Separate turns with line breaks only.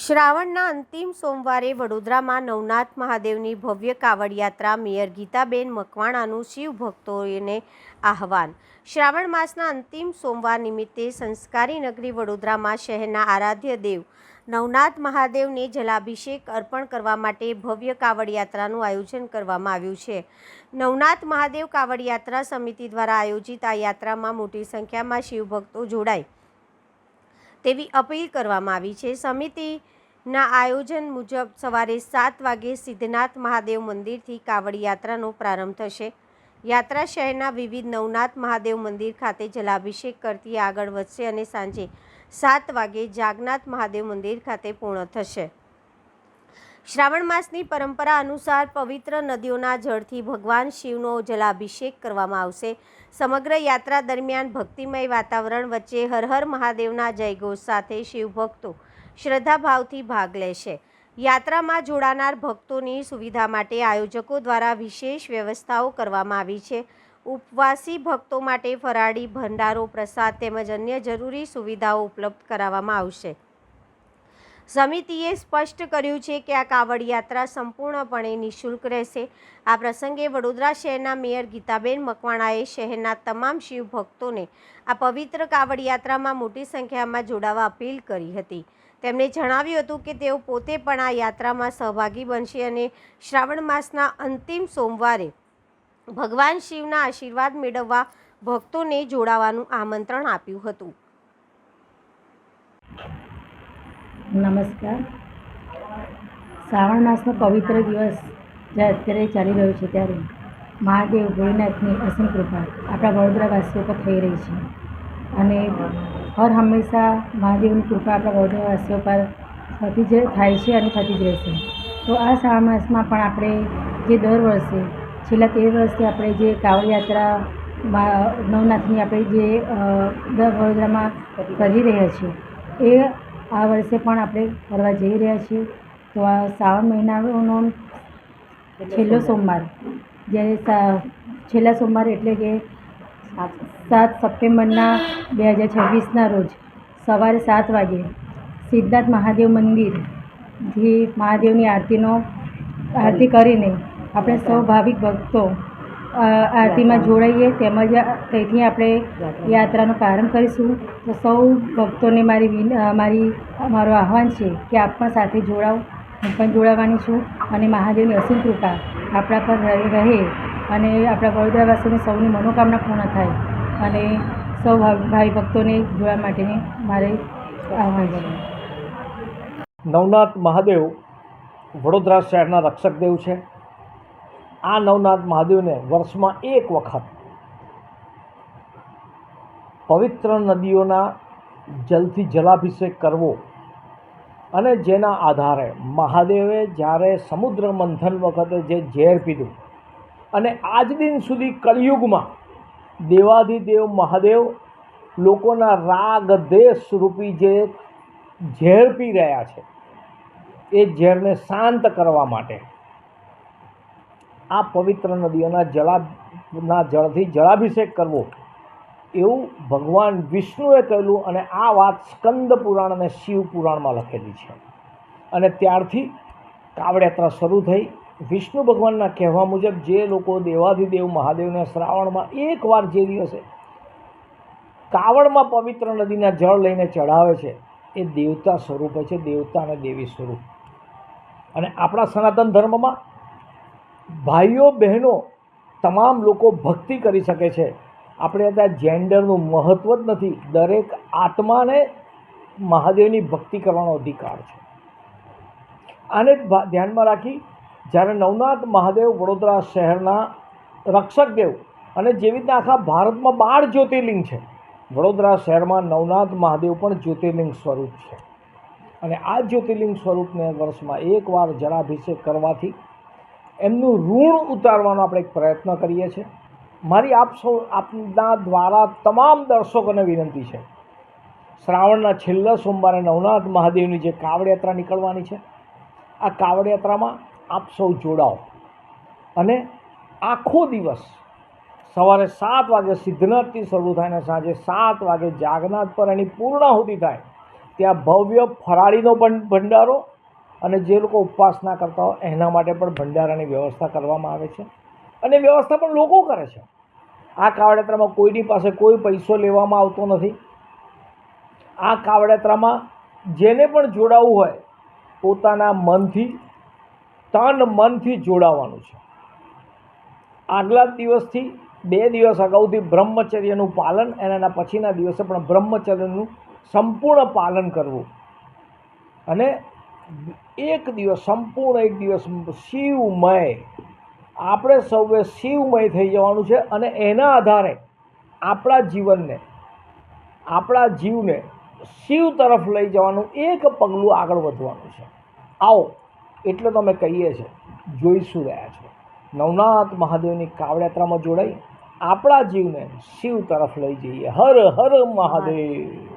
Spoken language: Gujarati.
શ્રાવણના અંતિમ સોમવારે વડોદરામાં નવનાથ મહાદેવની ભવ્ય કાવડ યાત્રા મેયર ગીતાબેન મકવાણાનું શિવ ભક્તોને આહવાન। શ્રાવણ માસના અંતિમ સોમવાર નિમિત્તે સંસ્કારી નગરી વડોદરામાં શહેરના આરાધ્ય દેવ નવનાથ મહાદેવને જલાભિષેક અર્પણ કરવા માટે ભવ્ય કાવડ યાત્રાનું આયોજન કરવામાં આવ્યું છે। નવનાથ મહાદેવ કાવડ યાત્રા સમિતિ દ્વારા આયોજિત આ યાત્રામાં મોટી સંખ્યામાં શિવભક્તો જોડાય તેવી અપીલ કરવામાં આવી છે। સમિતિના આયોજન મુજબ સવારે 7 વાગે સિદ્ધનાથ મહાદેવ મંદિરથી કાવડ યાત્રાનો પ્રારંભ થશે। યાત્રા શહેરના વિવિધ નવનાથ મહાદેવ મંદિર ખાતે જલાભિષેક કરતી આગળ વધશે અને સાંજે 7 વાગે જાગનાથ મહાદેવ મંદિર ખાતે પૂર્ણ થશે। શ્રાવણ માસની પરંપરા અનુસાર પવિત્ર નદીઓના જળથી ભગવાન શિવનો જલાભિષેક કરવામાં આવશે। સમગ્ર યાત્રા દરમિયાન ભક્તિમય વાતાવરણ વચ્ચે હર હર મહાદેવના જયઘોષ સાથે શિવભક્તો શ્રદ્ધાભાવથી ભાગ લેશે। યાત્રામાં જોડાનાર ભક્તોની સુવિધા માટે આયોજકો દ્વારા વિશેષ વ્યવસ્થાઓ કરવામાં આવી છે। ઉપવાસી ભક્તો માટે ફરાળી ભંડારો, પ્રસાદ તેમજ અન્ય જરૂરી સુવિધાઓ ઉપલબ્ધ કરાવવામાં આવશે। સમિતિએ સ્પષ્ટ કર્યું છે કે આ કાવડ યાત્રા સંપૂર્ણપણે નિઃશુલ્ક રહેશે। આ પ્રસંગે વડોદરા શહેરના મેયર ગીતાબેન મકવાણાએ શહેરના તમામ શિવ ભક્તોને આ પવિત્ર કાવડ યાત્રામાં મોટી સંખ્યામાં જોડાવા અપીલ કરી હતી। તેમણે જણાવ્યું હતું કે તેઓ પોતે પણ આ યાત્રામાં સહભાગી બનશે અને શ્રાવણ માસના અંતિમ સોમવારે ભગવાન શિવના આશીર્વાદ મેળવવા ભક્તોને જોડાવાનું આમંત્રણ આપ્યું હતું।
નમસ્કાર। શ્રાવણ માસનો પવિત્ર દિવસ જે અત્યારે ચાલી રહ્યો છે ત્યારે મહાદેવ ભોળેનાથની અસીમ કૃપા આપણા વડોદરાવાસીઓ પર થઈ રહી છે અને હર હંમેશા મહાદેવની કૃપા આપણા વડોદરાવાસીઓ પર થતી જ થાય છે અને થતી જ રહેશે। તો આ શ્રાવણ માસમાં પણ આપણે જે દર વર્ષે છેલ્લા 13 વર્ષથી આપણે જે કાવડ યાત્રા નવનાથની આપણે જે વડોદરામાં કરી રહ્યા છીએ એ આ વર્ષે પણ આપણે કરવા જઈ રહ્યા છીએ। તો આ શ્રાવણ મહિનાનો છેલ્લો સોમવાર, જ્યારે છેલ્લા સોમવાર એટલે કે 7 સપ્ટેમ્બરના 2026ના રોજ સવારે 7 વાગે સિદ્ધનાથ મહાદેવ મંદિરથી મહાદેવની આરતી કરીને આપણે સૌ ભાવિક ભક્તો આરતીમાં જોડાઈએ તેમજ ત્યાંથી આપણે યાત્રાનો પ્રારંભ કરીશું। તો સૌ ભક્તોને મારું આહ્વાન છે કે આપ પણ સાથે જોડાઓ। હું પણ જોડાવાની છું અને મહાદેવની અસીમ કૃપા આપણા પર રહે અને આપણા વડોદરાવાસીઓની સૌની મનોકામના પૂર્ણ થાય અને સૌ ભાવિ ભક્તોને જોડવા માટેની મારે આહ્વાન છે।
નવનાથ મહાદેવ વડોદરા શહેરના રક્ષક દેવ છે। આ નવનાથ મહાદેવને વર્ષમાં એક વખત પવિત્ર નદીઓના જલથી જલાભિષેક કરવો અને જેના આધારે મહાદેવે જ્યારે સમુદ્ર મંથન વખતે જે ઝેર પીધું અને આજ દિન સુધી કળિયુગમાં દેવાધિદેવ મહાદેવ લોકોના રાગ દ્વેષ રૂપી જે ઝેર પી રહ્યા છે એ ઝેરને શાંત કરવા માટે આ પવિત્ર નદીઓના જળથી જળાભિષેક કરવો એવું ભગવાન વિષ્ણુએ કહેલું અને આ વાત સ્કંદ પુરાણ અને શિવ પુરાણમાં લખેલી છે। અને ત્યારથી કાવડ યાત્રા શરૂ થઈ। વિષ્ણુ ભગવાનના કહેવા મુજબ જે લોકો દેવાધિદેવ મહાદેવને શ્રાવણમાં એકવાર જે દિવસે કાવડમાં પવિત્ર નદીના જળ લઈને ચઢાવે છે એ દેવતા સ્વરૂપે છે, દેવતા અને દેવી સ્વરૂપ। અને આપણા સનાતન ધર્મમાં ભાઈઓ બહેનો તમામ લોકો ભક્તિ કરી શકે છે। આપણે ત્યાં જેન્ડરનું મહત્ત્વ જ નથી। દરેક આત્માને મહાદેવની ભક્તિ કરવાનો અધિકાર છે। આને ધ્યાનમાં રાખી જ્યારે નવનાથ મહાદેવ વડોદરા શહેરના રક્ષક દેવ અને જેવી રીતના આખા ભારતમાં 12 જ્યોતિર્લિંગ છે, વડોદરા શહેરમાં નવનાથ મહાદેવ પણ જ્યોતિર્લિંગ સ્વરૂપ છે। અને આ જ્યોતિર્લિંગ સ્વરૂપને વર્ષમાં એકવાર જળાભિષેક કરવાથી એમનું ઋણ ઉતારવાનો આપણે એક પ્રયત્ન કરીએ છીએ। મારી આપના દ્વારા તમામ દર્શકોને વિનંતી છે, શ્રાવણના છેલ્લા સોમવારે નવનાથ મહાદેવની જે કાવડ યાત્રા નીકળવાની છે આ કાવડ યાત્રામાં આપ સૌ જોડાઓ અને આખો દિવસ સવારે 7 વાગે સિદ્ધનાથથી શરૂ થાય અને સાંજે 7 વાગે જાગનાથ પર એની પૂર્ણાહુતિ થાય ત્યાં ભવ્ય ફરાળીનો ભંડારો અને જે લોકો ઉપવાસ ના કરતા હોય એના માટે પણ ભંડારાની વ્યવસ્થા કરવામાં આવે છે અને વ્યવસ્થા પણ લોકો કરે છે. આ કાવડ યાત્રામાં કોઈની પાસે કોઈ પૈસો લેવામાં આવતો નથી. આ કાવડ યાત્રામાં જેને પણ જોડાવવું હોય પોતાના મનથી તન મનથી જોડાવાનું છે. આગલા દિવસથી 2 દિવસ અગાઉથી બ્રહ્મચર્યનું પાલન અને એના પછીના દિવસે પણ બ્રહ્મચર્યનું સંપૂર્ણ પાલન કરવું અને એક દિવસ સંપૂર્ણ એક દિવસ શિવમય, આપણે સૌએ શિવમય થઈ જવાનું છે અને એના આધારે આપણા જીવને શિવ તરફ લઈ જવાનું એક પગલું આગળ વધવાનું છે. આવો એટલે તો અમે કહીએ છીએ, જોઈશું રહ્યા છો. નવનાથ મહાદેવની કાવડ યાત્રામાં જોડાઈ આપણા જીવને શિવ તરફ લઈ જઈએ. હર હર મહાદેવ.